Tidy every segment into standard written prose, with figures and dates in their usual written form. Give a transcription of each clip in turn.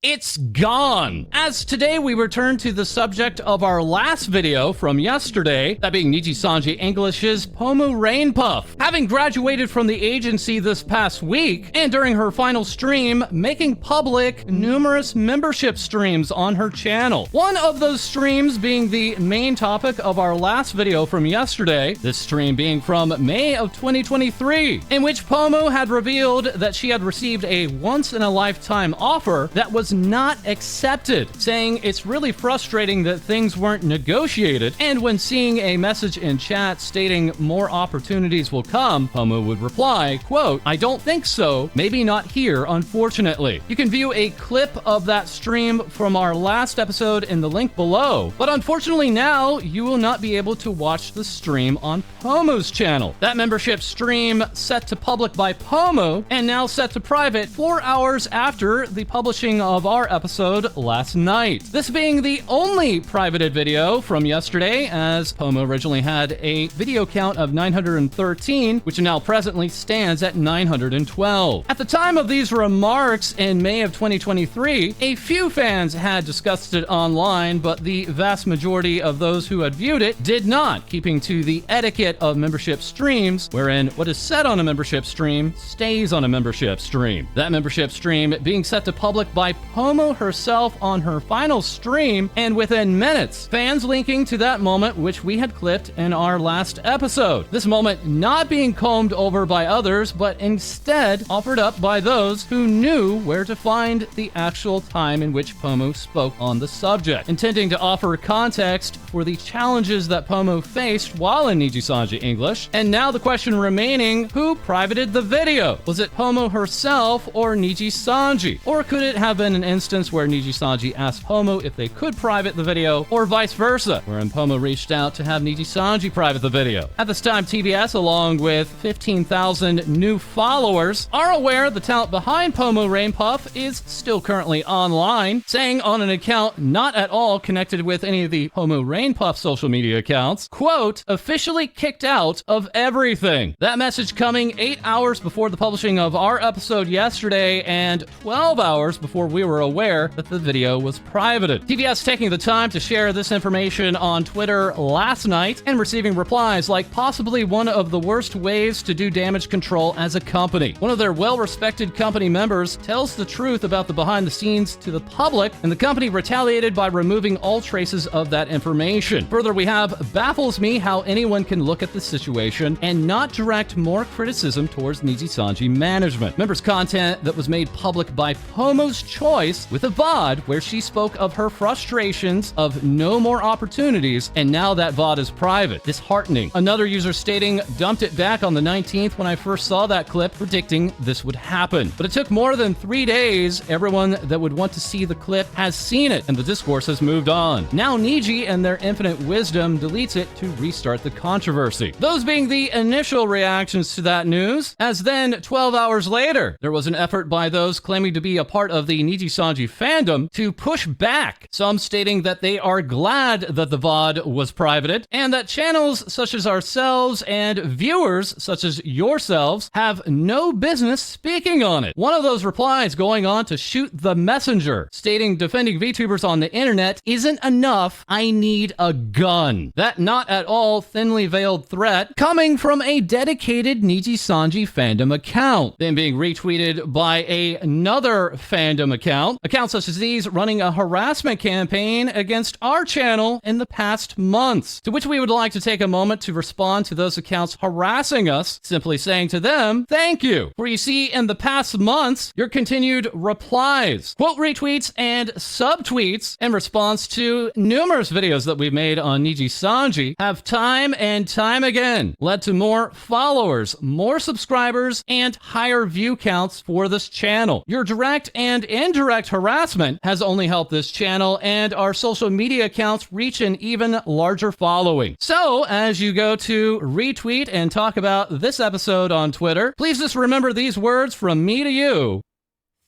It's gone! As today we return to the subject of our last video from yesterday, that being NijiEN English's Pomu Rainpuff. Having graduated from the agency this past week, and during her final stream, making public numerous membership streams on her channel. One of those streams being the main topic of our last video from yesterday, this stream being from May of 2023, in which Pomu had revealed that she had received a once-in-a-lifetime offer that was not accepted, saying it's really frustrating that things weren't negotiated, and when seeing a message in chat stating more opportunities will come, Pomu would reply, quote, "I don't think so, maybe not here, unfortunately." You can view a clip of that stream from our last episode in the link below, but unfortunately now you will not be able to watch the stream on Pomu's channel. That membership stream set to public by Pomu and now set to private 4 hours after the publishing of our episode last night. This being the only privated video from yesterday, as Pomu originally had a video count of 913, which now presently stands at 912. At the time of these remarks in May of 2023, a few fans had discussed it online, but the vast majority of those who had viewed it did not, keeping to the etiquette of membership streams, wherein what is said on a membership stream stays on a membership stream. That membership stream being set to public by Pomu herself on her final stream, and within minutes, fans linking to that moment which we had clipped in our last episode. This moment not being combed over by others, but instead offered up by those who knew where to find the actual time in which Pomu spoke on the subject, intending to offer context for the challenges that Pomu faced while in NijiEN English. And now the question remaining, who privated the video? Was it Pomu herself or NijiEN? Or could it have been an instance where NijiEN asked Pomu if they could private the video, or vice versa, wherein Pomu reached out to have NijiEN private the video? At this time, TBS, along with 15,000 new followers, are aware the talent behind Pomu Rainpuff is still currently online, saying on an account not at all connected with any of the Pomu Rainpuff social media accounts, quote, "officially kicked out of everything." That message coming 8 hours before the publishing of our episode yesterday and 12 hours before we were aware that the video was privated. TBS taking the time to share this information on Twitter last night and receiving replies like possibly one of the worst ways to do damage control as a company. One of their well-respected company members tells the truth about the behind the scenes to the public, and the company retaliated by removing all traces of that information. Further, we have baffles me how anyone can look at the situation and not direct more criticism towards NijiEN management. Members' content that was made public by Pomu's choice with a VOD where she spoke of her frustrations of no more opportunities, and now that VOD is private. Disheartening. Another user stating, dumped it back on the 19th when I first saw that clip, predicting this would happen. But it took more than 3 days. Everyone that would want to see the clip has seen it, and the discourse has moved on. Now Niji and their infinite wisdom deletes it to restart the controversy. Those being the initial reactions to that news, as then 12 hours later, there was an effort by those claiming to be a part of the NijiEN fandom to push back, some stating that they are glad that the VOD was privated, and that channels such as ourselves and viewers such as yourselves have no business speaking on it. One of those replies going on to shoot the messenger, stating defending VTubers on the internet isn't enough, I need a gun. That not at all thinly veiled threat coming from a dedicated NijiEN fandom account, then being retweeted by another fandom account. Accounts such as these running a harassment campaign against our channel in the past months, to which we would like to take a moment to respond to those accounts harassing us, simply saying to them, thank you. For you see, in the past months, your continued replies, quote retweets, and subtweets in response to numerous videos that we've made on NijiEN have time and time again led to more followers, more subscribers, and higher view counts for this channel. Your direct and indirect harassment has only helped this channel and our social media accounts reach an even larger following. So, as you go to retweet and talk about this episode on Twitter, please just remember these words from me to you.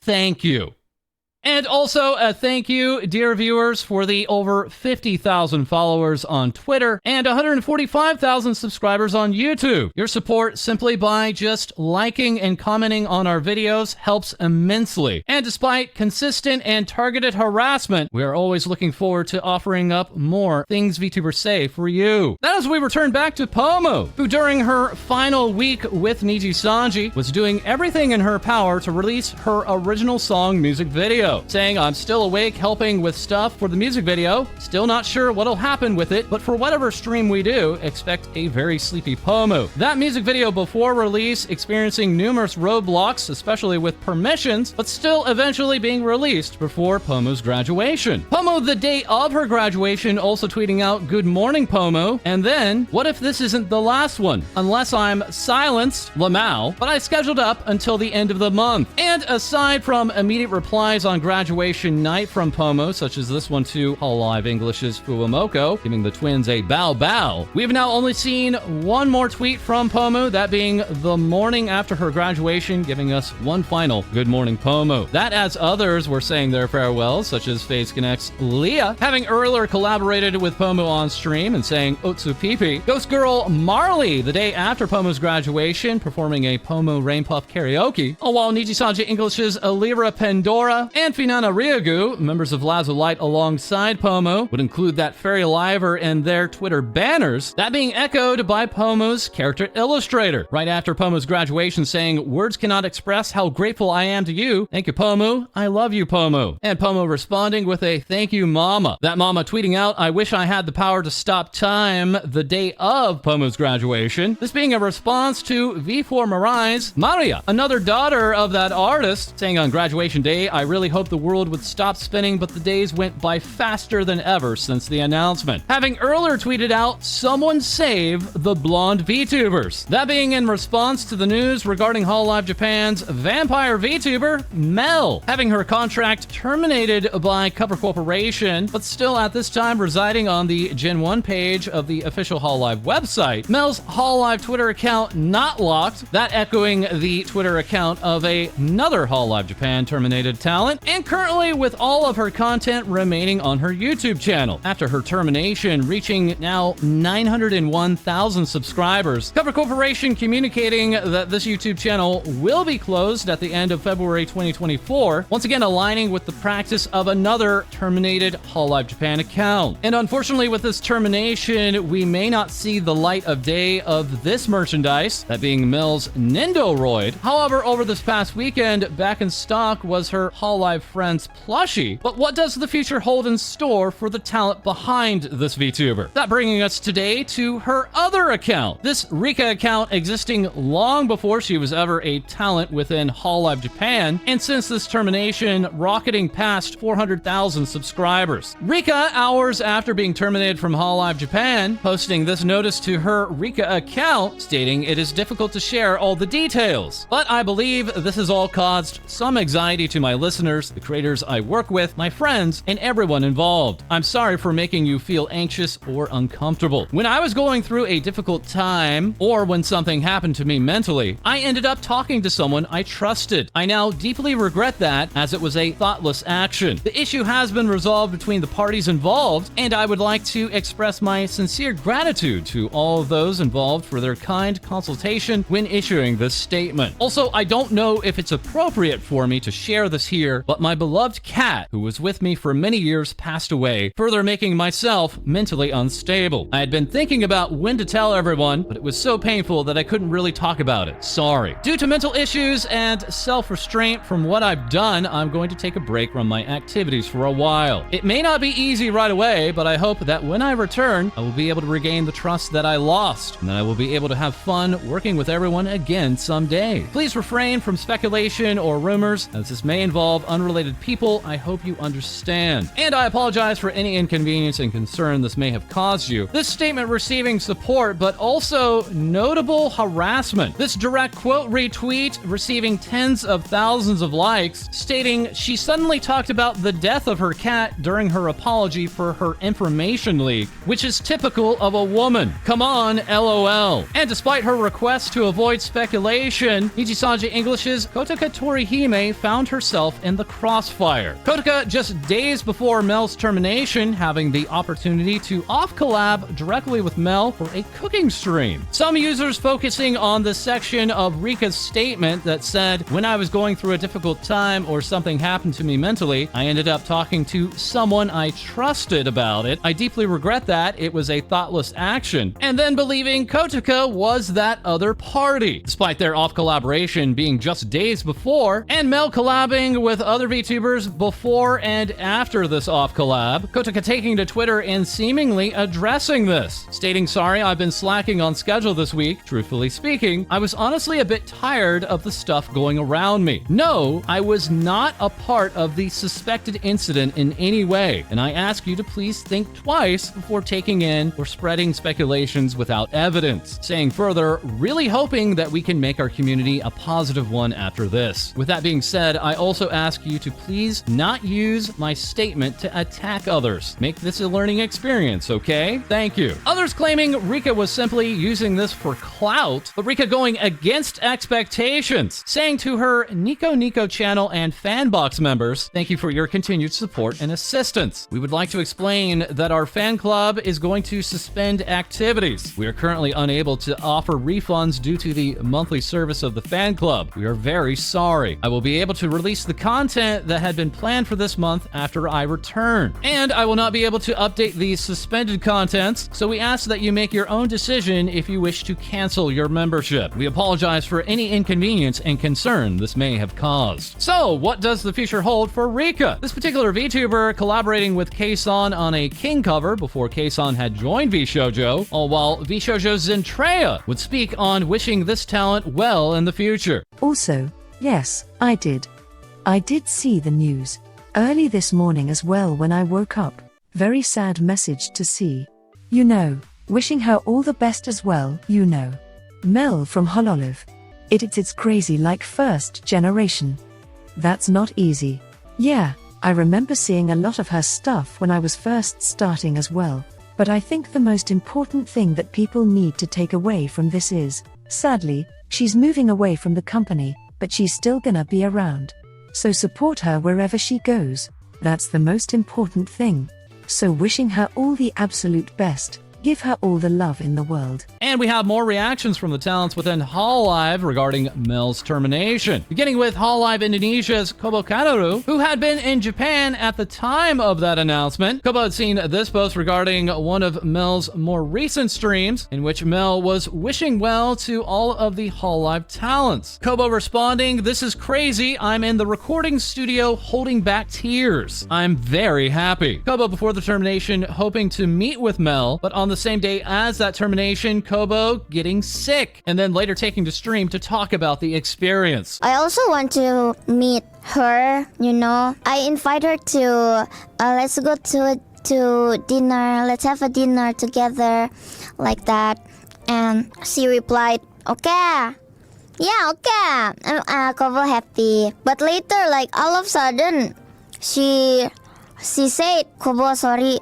Thank you. And also a thank you, dear viewers, for the over 50,000 followers on Twitter and 145,000 subscribers on YouTube. Your support simply by just liking and commenting on our videos helps immensely. And despite consistent and targeted harassment, we are always looking forward to offering up more things VTubers say for you. That as we return back to Pomu, who during her final week with NijiSanji was doing everything in her power to release her original song music video, saying, "I'm still awake helping with stuff for the music video, still not sure what'll happen with it, but for whatever stream we do, expect a very sleepy Pomu." That music video before release experiencing numerous roadblocks, especially with permissions, but still eventually being released before Pomu's graduation. Pomu the day of her graduation also tweeting out, "Good morning, Pomu," and then, "What if this isn't the last one? Unless I'm silenced, Lamau, but I scheduled up until the end of the month." And aside from immediate replies on graduation night from Pomu, such as this one to Hololive English's Fuwamoko, giving the twins a bow bow, we've now only seen one more tweet from Pomu, that being the morning after her graduation, giving us one final "Good morning, Pomu." That as others were saying their farewells, such as FaZe Connect's Leah, having earlier collaborated with Pomu on stream and saying "Otsu Pipi." Ghost Girl Marley, the day after Pomu's graduation, performing a Pomu Rainpuff karaoke, while NijiSanji English's Alira Pandora and Finana Ryogu, members of Lazulite alongside Pomu, would include that Fairy Liver in their Twitter banners, that being echoed by Pomu's character illustrator, right after Pomu's graduation saying, "Words cannot express how grateful I am to you. Thank you, Pomu. I love you, Pomu." And Pomu responding with a "Thank you, Mama." That Mama tweeting out, "I wish I had the power to stop time," the day of Pomu's graduation. This being a response to V4 Mirai's Maria, another daughter of that artist, saying on graduation day, "I really hope the world would stop spinning, but the days went by faster than ever since the announcement." Having earlier tweeted out, "Someone save the blonde VTubers." That being in response to the news regarding Hololive Japan's vampire VTuber, Mel, having her contract terminated by Cover Corporation, but still at this time residing on the Gen 1 page of the official Hololive website. Mel's Hololive Twitter account not locked, that echoing the Twitter account of another Hololive Japan terminated talent, and currently with all of her content remaining on her YouTube channel. After her termination, reaching now 901,000 subscribers, Cover Corporation communicating that this YouTube channel will be closed at the end of February 2024, once again aligning with the practice of another terminated Hololive Japan account. And unfortunately with this termination, we may not see the light of day of this merchandise, that being Mel's Nindoroid. However, over this past weekend, back in stock was her Hololive Friends plushie. But what does the future hold in store for the talent behind this VTuber? That bringing us today to her other account. This Rica account existing long before she was ever a talent within Hololive Japan, and since this termination, rocketing past 400,000 subscribers. Rica, hours after being terminated from Hololive Japan, posting this notice to her Rica account, stating it is difficult to share all the details, but I believe this has all caused some anxiety to my listeners, the creators I work with, my friends, and everyone involved. I'm sorry for making you feel anxious or uncomfortable. When I was going through a difficult time, or when something happened to me mentally, I ended up talking to someone I trusted. I now deeply regret that, as it was a thoughtless action. The issue has been resolved between the parties involved, and I would like to express my sincere gratitude to all of those involved for their kind consultation when issuing this statement. Also, I don't know if it's appropriate for me to share this here, but my beloved cat, who was with me for many years, passed away, further making myself mentally unstable. I had been thinking about when to tell everyone, but it was so painful that I couldn't really talk about it. Sorry. Due to mental issues and self-restraint from what I've done, I'm going to take a break from my activities for a while. It may not be easy right away, but I hope that when I return, I will be able to regain the trust that I lost, and that I will be able to have fun working with everyone again someday. Please refrain from speculation or rumors, as this may involve unrelated people. I hope you understand. And I apologize for any inconvenience and concern this may have caused you. This statement receiving support, but also notable harassment. This direct quote retweet receiving tens of thousands of likes, stating she suddenly talked about the death of her cat during her apology for her information leak, which is typical of a woman. Come on, LOL. And despite her request to avoid speculation, NijiSanji English's Kotoka Torahime found herself in the crossfire. Kotoka, just days before Mel's termination, having the opportunity to off-collab directly with Mel for a cooking stream. Some users focusing on the section of Rica's statement that said, "When I was going through a difficult time or something happened to me mentally, I ended up talking to someone I trusted about it. I deeply regret that. It was a thoughtless action." And then believing Kotoka was that other party, despite their off-collaboration being just days before, and Mel collabing with other VTubers before and after this off-collab. Kotoka taking to Twitter and seemingly addressing this, stating, "Sorry, I've been slacking on schedule this week. Truthfully speaking, I was honestly a bit tired of the stuff going around me. No, I was not a part of the suspected incident in any way, and I ask you to please think twice before taking in or spreading speculations without evidence." Saying further, really hoping that we can make our community a positive one after this. With that being said, I also ask you to please not use my statement to attack others. Make this a learning experience, okay? Thank you. Others claiming Rica was simply using this for clout, but Rica going against expectations, saying to her Nico Nico channel and Fanbox members, "Thank you for your continued support and assistance. We would like to explain that our fan club is going to suspend activities. We are currently unable to offer refunds due to the monthly service of the fan club. We are very sorry. I will be able to release the content that had been planned for this month after I return. And I will not be able to update the suspended contents, so we ask that you make your own decision if you wish to cancel your membership. We apologize for any inconvenience and concern this may have caused." So, what does the future hold for Rica? This particular VTuber collaborating with K-san on a King cover before K-san had joined VShojo, all while VShojo's Zentreya would speak on wishing this talent well in the future. Also, yes, I did. I did see the news early this morning as well when I woke up. Very sad message to see. You know, wishing her all the best as well, you know. Mel from Hololive. It's crazy like first generation. That's not easy. Yeah, I remember seeing a lot of her stuff when I was first starting as well. But I think the most important thing that people need to take away from this is, sadly, she's moving away from the company, but she's still gonna be around. So support her wherever she goes. That's the most important thing. So wishing her all the absolute best. Give her all the love in the world. And we have more reactions from the talents within Hololive regarding Mel's termination. Beginning with Hololive Indonesia's Kobo Kanaeru, who had been in Japan at the time of that announcement. Kobo had seen this post regarding one of Mel's more recent streams, in which Mel was wishing well to all of the Hololive talents. Kobo responding, "This is crazy. I'm in the recording studio holding back tears. I'm very happy." Kobo before the termination hoping to meet with Mel, but on the same day as that termination, Kobo getting sick, and then later taking to stream to talk about the experience. I also want to meet her, you know. I invite her to, let's go to dinner, let's have a dinner together, like that. And she replied, "Okay. Yeah, okay." And Kobo happy. But later, like all of a sudden, she said, "Kobo, sorry,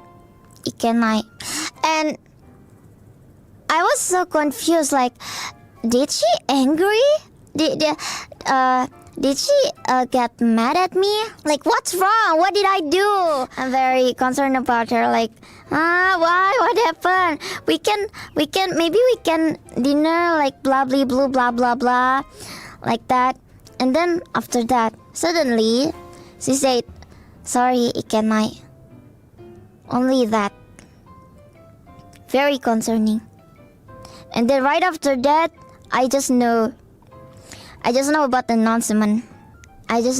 ikenai." And I was so confused, like, did she angry? Did she get mad at me? Like, what's wrong? What did I do? I'm very concerned about her, like, why? What happened? Maybe we can dinner, like, blah, blah, blah, blah, blah, blah, like that. And then after that, suddenly, she said, "Sorry, ikenai." Only that. Very concerning. And then right after that, I just know about the announcement. And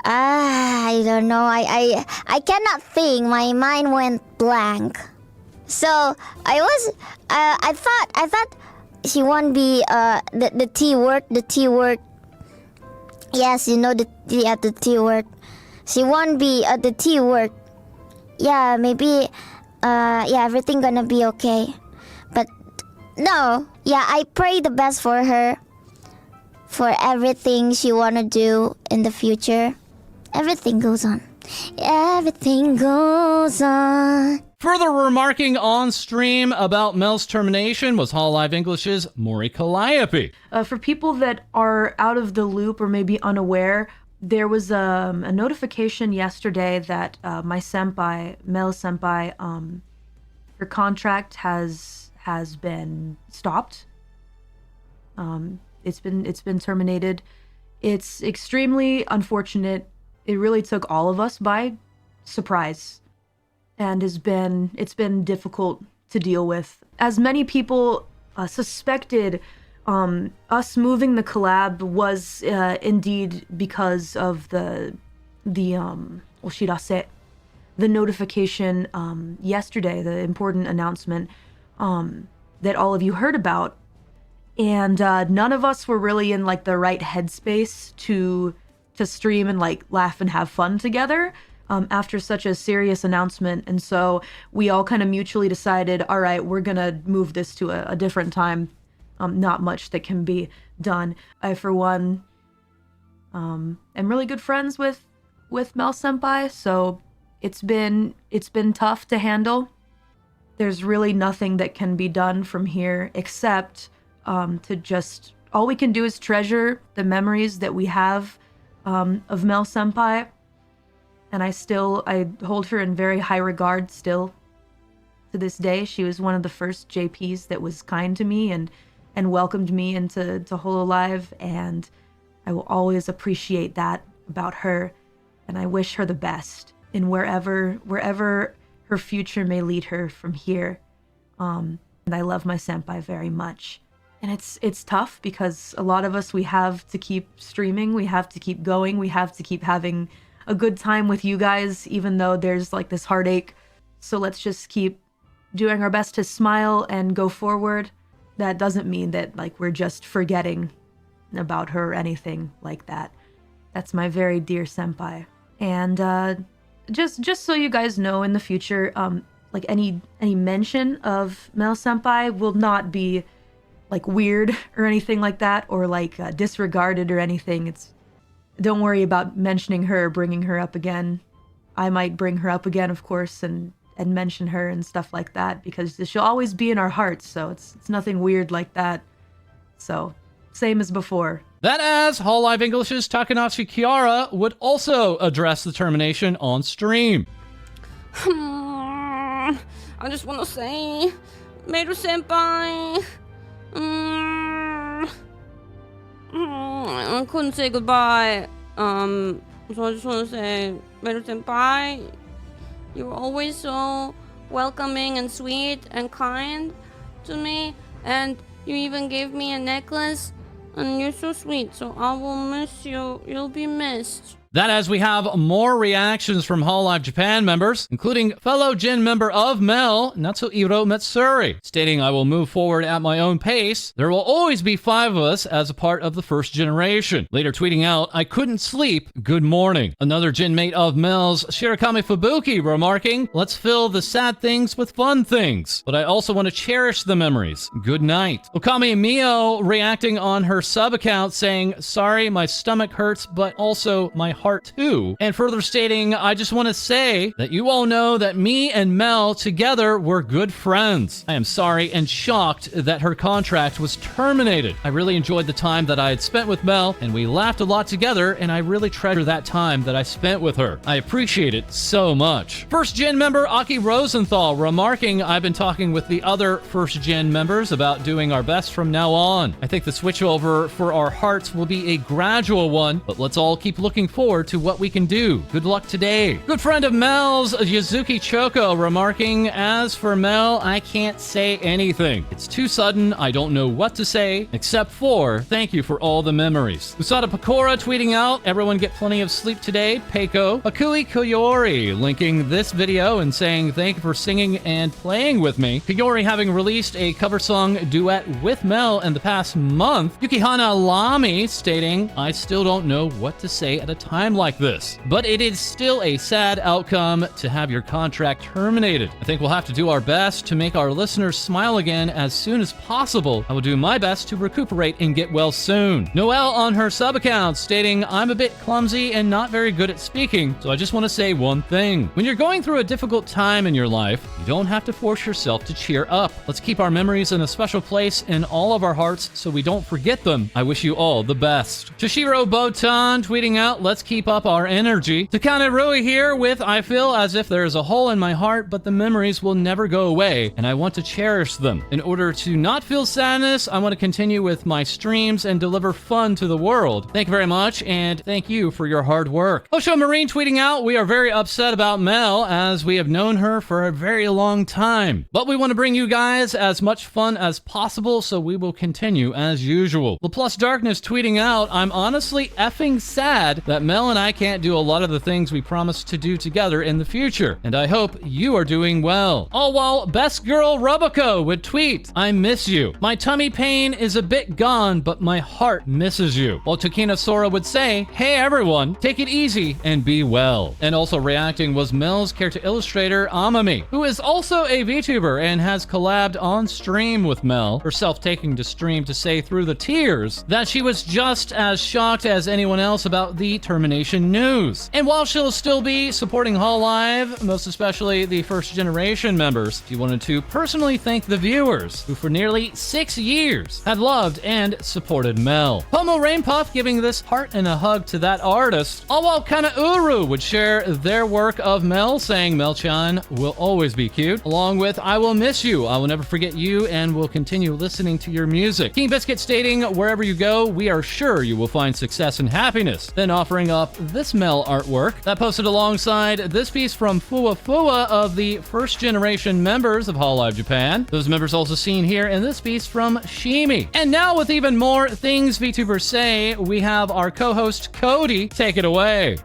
I don't know. I cannot think. My mind went blank. So I thought she won't be the T word. The T word. Yes, you know the T word. She won't be the T word. Yeah, maybe, everything gonna be okay. But no, yeah, I pray the best for her, for everything she wanna do in the future. Everything goes on. Everything goes on. Further remarking on stream about Mel's termination was Hololive English's Mori Calliope. For people that are out of the loop or maybe unaware, there was a notification yesterday that my senpai, Mel senpai, her contract has been stopped. It's been terminated. It's extremely unfortunate. It really took all of us by surprise, and it's been difficult to deal with. As many people suspected, us moving the collab was indeed because of the oshirase, the notification yesterday, the important announcement that all of you heard about. And none of us were really in like the right headspace to stream and like laugh and have fun together after such a serious announcement. And so we all kind of mutually decided, all right, we're gonna move this to a different time. Not much that can be done. I, for one, am really good friends with Mel senpai, so it's been tough to handle. There's really nothing that can be done from here except to just, all we can do is treasure the memories that we have of Mel senpai, and I hold her in very high regard still to this day. She was one of the first JPs that was kind to me and welcomed me into Hololive, and I will always appreciate that about her, and I wish her the best in wherever her future may lead her from here. And I love my senpai very much. And it's tough because a lot of us, we have to keep streaming, we have to keep going, we have to keep having a good time with you guys, even though there's like this heartache. So let's just keep doing our best to smile and go forward. That doesn't mean that like we're just forgetting about her or anything like that. That's my very dear senpai. And just so you guys know, in the future, like any mention of Mel senpai will not be like weird or anything like that, or like disregarded or anything. Don't worry about mentioning her, bringing her up again. I might bring her up again, of course, and mention her and stuff like that, because she'll always be in our hearts, so it's nothing weird like that. So, same as before. That as Hololive English's Takanashi Kiara would also address the termination on stream. I just want to say, Meru senpai. I couldn't say goodbye. So I just want to say, Meru senpai, you were always so welcoming and sweet and kind to me, and you even gave me a necklace, and you're so sweet, so I will miss you. You'll be missed. That as we have more reactions from Hololive Japan members, including fellow Jin member of Mel, Natsuhiro Matsuri, stating, I will move forward at my own pace. There will always be 5 of us as a part of the first generation. Later tweeting out, I couldn't sleep, good morning. Another Jin mate of Mel's, Shirakami Fubuki, remarking, let's fill the sad things with fun things, but I also want to cherish the memories. Good night. Okami Mio reacting on her sub account saying, sorry, my stomach hurts, but also my heart too. And further stating, I just want to say that you all know that me and Mel together were good friends. I am sorry and shocked that her contract was terminated. I really enjoyed the time that I had spent with Mel, and we laughed a lot together, and I really treasure that time that I spent with her. I appreciate it so much. First Gen member Aki Rosenthal remarking, I've been talking with the other First Gen members about doing our best from now on. I think the switchover for our hearts will be a gradual one, but let's all keep looking forward to what we can do. Good luck today. Good friend of Mel's, Yuzuki Choco, remarking, as for Mel, I can't say anything. It's too sudden, I don't know what to say, except for thank you for all the memories. Usada Pekora tweeting out, everyone get plenty of sleep today, Peiko. Akui Koyori linking this video and saying thank you for singing and playing with me. Koyori having released a cover song duet with Mel in the past month. Yukihana Lamy stating, I still don't know what to say at a time time like this. But it is still a sad outcome to have your contract terminated. I think we'll have to do our best to make our listeners smile again as soon as possible. I will do my best to recuperate and get well soon. Noelle on her sub account stating, I'm a bit clumsy and not very good at speaking, so I just want to say one thing. When you're going through a difficult time in your life, you don't have to force yourself to cheer up. Let's keep our memories in a special place in all of our hearts so we don't forget them. I wish you all the best. Toshiro Botan tweeting out, let's keep up our energy. Takanaeru here with, I feel as if there is a hole in my heart, but the memories will never go away, and I want to cherish them. In order to not feel sadness, I want to continue with my streams and deliver fun to the world. Thank you very much, and thank you for your hard work. Houshou Marine tweeting out, we are very upset about Mel, as we have known her for a very long time. But we want to bring you guys as much fun as possible, so we will continue as usual. LaPlus Darkness tweeting out, I'm honestly effing sad that Mel and I can't do a lot of the things we promised to do together in the future, and I hope you are doing well. All while Best Girl Robico would tweet, I miss you. My tummy pain is a bit gone, but my heart misses you. While Takina Sora would say, hey everyone, take it easy and be well. And also reacting was Mel's character illustrator Amami, who is also a VTuber and has collabed on stream with Mel, herself taking to stream to say through the tears that she was just as shocked as anyone else about the termination news. And while she'll still be supporting Hololive, most especially the first generation members, she wanted to personally thank the viewers who for nearly 6 years had loved and supported Mel. Pomu Rainpuff giving this heart and a hug to that artist, all while Kanaeru would share their work of Mel, saying Mel-chan will always be cute, along with I will miss you, I will never forget you, and will continue listening to your music. King Biscuit stating, wherever you go, we are sure you will find success and happiness. Then offering up this Mel artwork that posted alongside this piece from Fua Fua of the first generation members of Hololive Japan. Those members also seen here in this piece from Shimi. And now with even more things VTubers say, we have our co-host Cody take it away.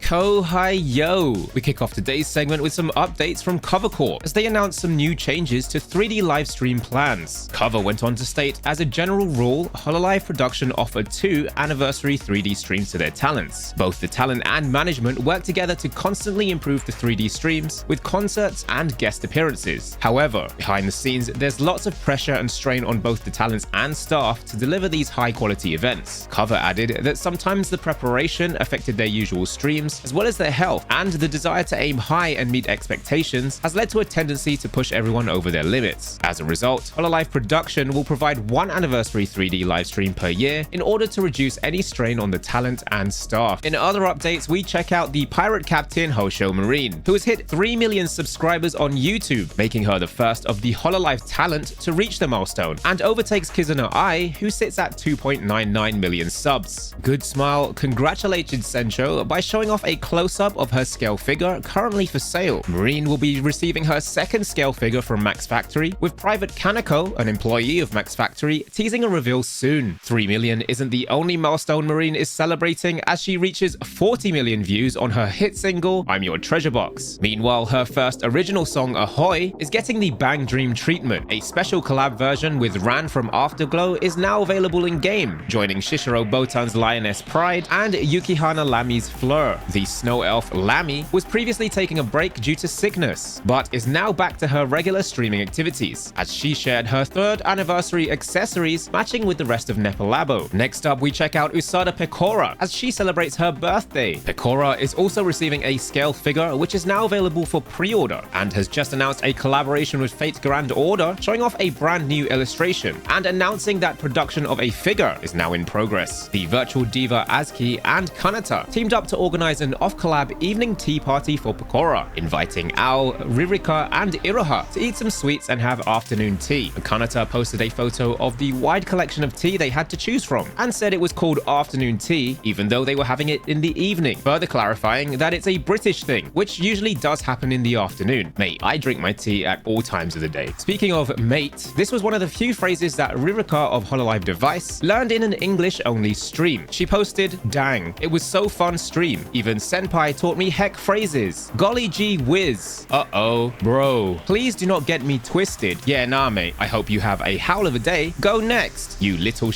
Yo! We kick off today's segment with some updates from Covercore as they announced some new changes to 3D live stream plans. Cover went on to state, as a general rule, Hololive Production offered 2 anniversary 3D streams to their talents. Both the talent and management work together to constantly improve the 3D streams with concerts and guest appearances. However, behind the scenes, there's lots of pressure and strain on both the talents and staff to deliver these high-quality events. Cover added that sometimes the preparation affected their usual streams, as well as their health, and the desire to aim high and meet expectations has led to a tendency to push everyone over their limits. As a result, Hololive Production will provide 1 anniversary 3D livestream per year in order to reduce any strain on the talent and staff. In other updates, we check out the pirate captain Houshou Marine, who has hit 3 million subscribers on YouTube, making her the first of the Hololive talent to reach the milestone, and overtakes Kizuna Ai, who sits at 2.99 million subs. Good Smile congratulated Sencho by showing off a close-up of her scale figure currently for sale. Marine will be receiving her second scale figure from Max Factory, with Private Kaneko, an employee of Max Factory, teasing a reveal soon. 3 million isn't the only milestone Marine is celebrating, as she reaches 40 million views on her hit single, I'm Your Treasure Box. Meanwhile, her first original song, Ahoy, is getting the Bang Dream treatment. A special collab version with Ran from Afterglow is now available in-game, joining Shishiro Botan's Lioness Pride and Yukihana Lamy's Fleur. The snow elf Lamy was previously taking a break due to sickness, but is now back to her regular streaming activities, as she shared her 3rd anniversary accessories matching with the rest of Nepalabo. Next up, we check out Usada Pekora as she celebrates her birthday. Pekora is also receiving a scale figure, which is now available for pre-order, and has just announced a collaboration with Fate Grand Order, showing off a brand new illustration and announcing that production of a figure is now in progress. The virtual diva Azuki and Kanata teamed up to organize an off-collab evening tea party for Pekora, inviting Ao, Ririka, and Iroha to eat some sweets and have afternoon tea. Kanata posted a photo of the wide collection of tea they had to choose from, and said it was called afternoon tea, even though they were having it in the evening, further clarifying that it's a British thing, which usually does happen in the afternoon. Mate, I drink my tea at all times of the day. Speaking of mate, this was one of the few phrases that Ririka of Hololive Device learned in an English-only stream. She posted, dang, it was so fun stream. Even Senpai taught me heck phrases. Golly gee whiz. Uh-oh, bro. Please do not get me twisted. Yeah, nah, mate. I hope you have a howl of a day. Go next, you little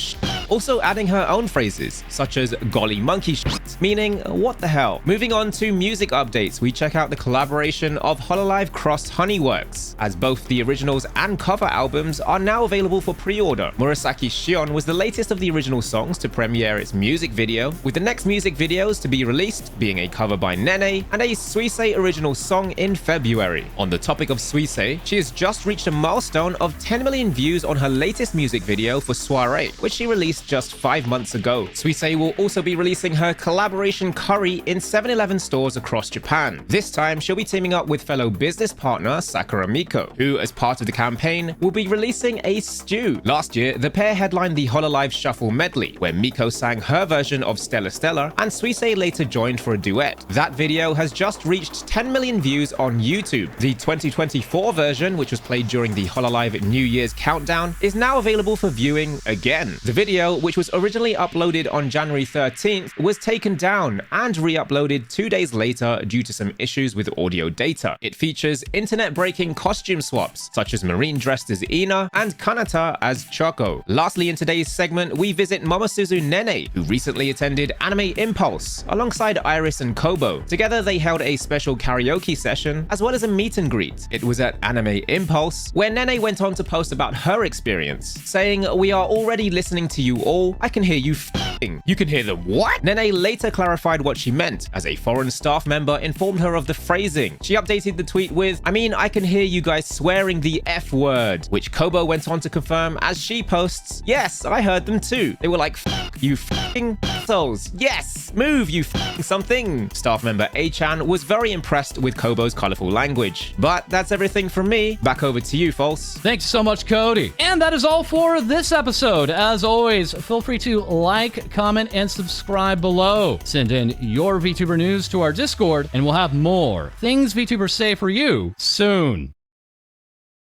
also adding her own phrases, such as golly monkey shit, meaning what the hell. Moving on to music updates, we check out the collaboration of Hololive x Honeyworks, as both the originals and cover albums are now available for pre-order. Murasaki Shion was the latest of the original songs to premiere its music video, with the next music videos to be released being a cover by Nene and a Suisei original song in February. On the topic of Suisei, she has just reached a milestone of 10 million views on her latest music video for Soiree, which she released just 5 months ago. Suisei will also be releasing her collaboration Curry in 7-Eleven stores across Japan. This time, she'll be teaming up with fellow business partner Sakura Miko, who, as part of the campaign, will be releasing a stew. Last year, the pair headlined the Hololive Shuffle Medley, where Miko sang her version of Stella Stella, and Suisei later joined for a duet. That video has just reached 10 million views on YouTube. The 2024 version, which was played during the Hololive New Year's Countdown, is now available for viewing again. The video, which was originally uploaded on January 13th, was taken down and re-uploaded 2 days later due to some issues with audio data. It features internet-breaking costume swaps, such as Marine dressed as Ina and Kanata as Choco. Lastly, in today's segment, we visit Momosuzu Nene, who recently attended Anime Impulse alongside Iris and Kobo. Together, they held a special karaoke session as well as a meet and greet. It was at Anime Impulse where Nene went on to post about her experience, saying, "We are already listening to you all. I can hear you f***ing." You can hear the what? Nene later clarified what she meant, as a foreign staff member informed her of the phrasing. She updated the tweet with, "I mean, I can hear you guys swearing the F word," which Kobo went on to confirm as she posts, "Yes, I heard them too. They were like, f***, you f***ing souls. Yes, move, you f***ing something." Staff member A-chan was very impressed with Kobo's colorful language. But that's everything from me. Back over to you, False. Thanks so much, Cody. And that is all for this episode. As always, feel free to like, comment, and subscribe below. Send in your VTuber news to our Discord, and we'll have more things VTubers say for you soon.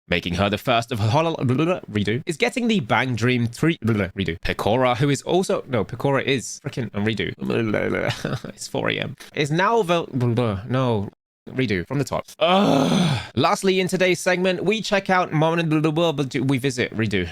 Making her the first of redo is getting the Bang Dream 3 redo. Pekora, who is also Pekora is freaking redo. It's 4 a.m. is now redo from the top. Lastly, in today's segment, we check out we visit redo.